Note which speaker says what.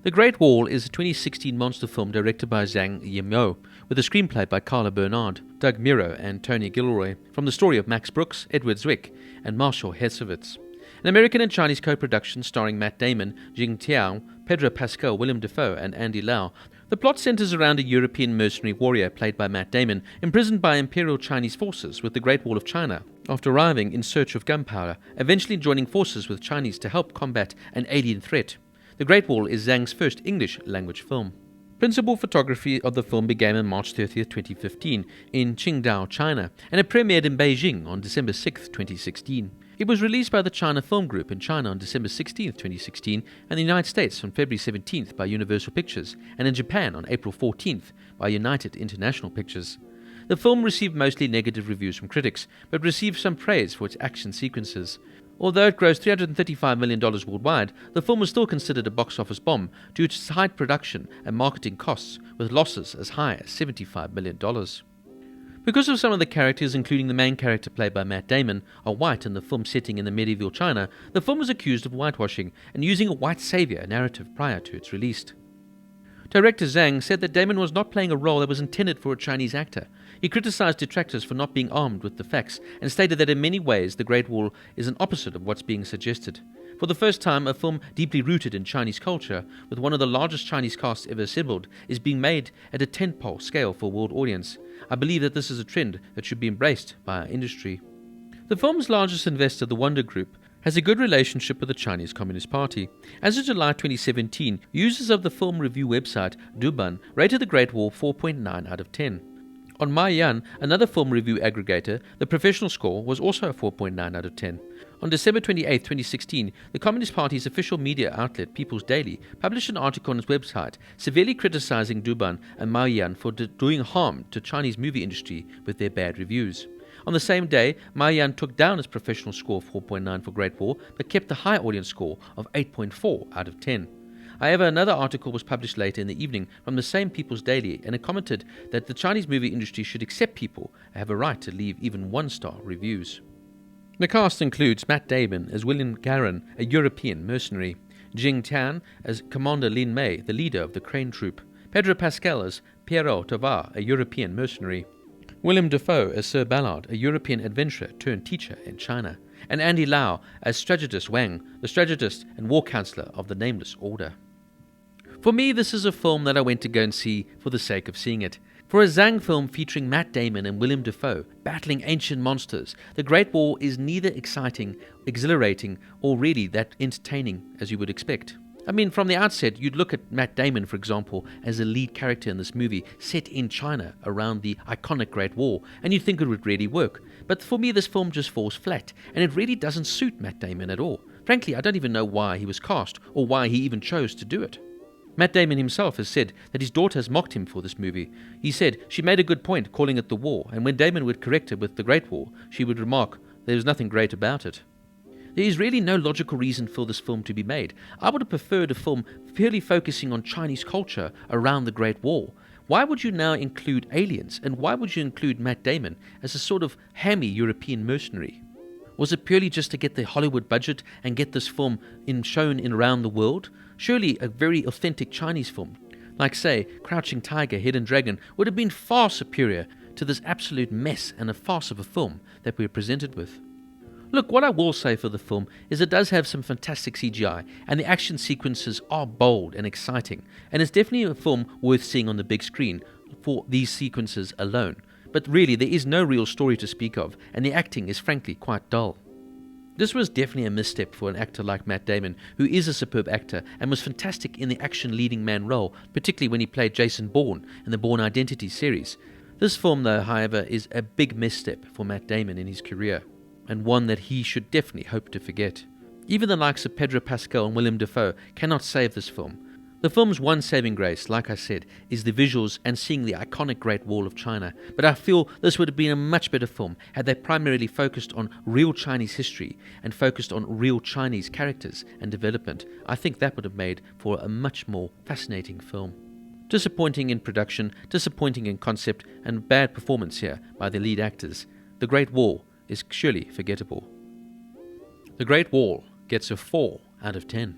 Speaker 1: The Great Wall is a 2016 monster film directed by Zhang Yimou, with a screenplay by Carlo Bernard, Miro and Tony Gilroy, from the story of Max Brooks, Edward Zwick and Marshall Herskovitz. An American and Chinese co-production starring Matt Damon, Jing Tian, Pedro Pascal, Willem Dafoe and Andy Lau. The plot centers around a European mercenary warrior played by Matt Damon, imprisoned by imperial Chinese forces with the Great Wall of China, after arriving in search of gunpowder, eventually joining forces with Chinese to help combat an alien threat. The Great Wall is Zhang's first English-language film. Principal photography of the film began on March 30, 2015, in Qingdao, China, and it premiered in Beijing on December 6, 2016. It was released by the China Film Group in China on December 16, 2016, and the United States on February 17 by Universal Pictures, and in Japan on April 14 by United International Pictures. The film received mostly negative reviews from critics, but received some praise for its action sequences. Although it grossed $335 million worldwide, the film was still considered a box office bomb due to its high production and marketing costs, with losses as high as $75 million. Because of some of the characters, including the main character played by Matt Damon, are white in the film setting in the medieval China, the film was accused of whitewashing and using a white savior narrative prior to its release. Director Zhang said that Damon was not playing a role that was intended for a Chinese actor. He criticized detractors for not being armed with the facts and stated that in many ways the Great Wall is an opposite of what's being suggested. For the first time, a film deeply rooted in Chinese culture, with one of the largest Chinese casts ever assembled, is being made at a tentpole scale for a world audience. I believe that this is a trend that should be embraced by our industry. The film's largest investor, the Wonder Group, has a good relationship with the Chinese Communist Party. As of July 2017, users of the film review website Douban rated The Great Wall 4.9 out of 10. On Maoyan, another film review aggregator, the professional score was also a 4.9 out of 10. On December 28, 2016, the Communist Party's official media outlet, People's Daily, published an article on its website severely criticizing Douban and Maoyan for doing harm to Chinese movie industry with their bad reviews. On the same day, Maoyan took down its professional score of 4.9 for Great Wall, but kept the high audience score of 8.4 out of 10. However, another article was published later in the evening from the same People's Daily, and it commented that the Chinese movie industry should accept people and have a right to leave even one-star reviews. The cast includes Matt Damon as William Garin, a European mercenary, Jing Tian as Commander Lin Mei, the leader of the Crane Troop, Pedro Pascal as Piero Tovar, a European mercenary, Willem Dafoe as Sir Ballard, a European adventurer turned teacher in China, and Andy Lau as Strategist Wang, the strategist and war counselor of the Nameless Order. For me, this is a film that I went to go and see for the sake of seeing it. For a Zhang film featuring Matt Damon and Willem Dafoe battling ancient monsters, The Great Wall is neither exciting, exhilarating, or really that entertaining as you would expect. I mean, from the outset, you'd look at Matt Damon, for example, as a lead character in this movie set in China around the iconic Great Wall, and you'd think it would really work. But for me, this film just falls flat, and it really doesn't suit Matt Damon at all. Frankly, I don't even know why he was cast, or why he even chose to do it. Matt Damon himself has said that his daughter has mocked him for this movie. He said she made a good point calling it The War, and when Damon would correct her with The Great War, she would remark, "There was nothing great about it." There is really no logical reason for this film to be made. I would have preferred a film purely focusing on Chinese culture around the Great Wall. Why would you now include aliens, and why would you include Matt Damon as a sort of hammy European mercenary? Was it purely just to get the Hollywood budget and get this film shown in around the world? Surely a very authentic Chinese film, like say Crouching Tiger, Hidden Dragon, would have been far superior to this absolute mess and a farce of a film that we are presented with. Look, what I will say for the film is it does have some fantastic CGI, and the action sequences are bold and exciting, and it's definitely a film worth seeing on the big screen for these sequences alone. But really, there is no real story to speak of, and the acting is frankly quite dull. This was definitely a misstep for an actor like Matt Damon, who is a superb actor and was fantastic in the action leading man role, particularly when he played Jason Bourne in the Bourne Identity series. This film, though, however, is a big misstep for Matt Damon in his career, and one that he should definitely hope to forget. Even the likes of Pedro Pascal and Willem Dafoe cannot save this film. The film's one saving grace, like I said, is the visuals and seeing the iconic Great Wall of China, but I feel this would have been a much better film had they primarily focused on real Chinese history and focused on real Chinese characters and development. I think that would have made for a much more fascinating film. Disappointing in production, disappointing in concept, and bad performance here by the lead actors. The Great Wall is surely forgettable. The Great Wall gets a 4 out of 10.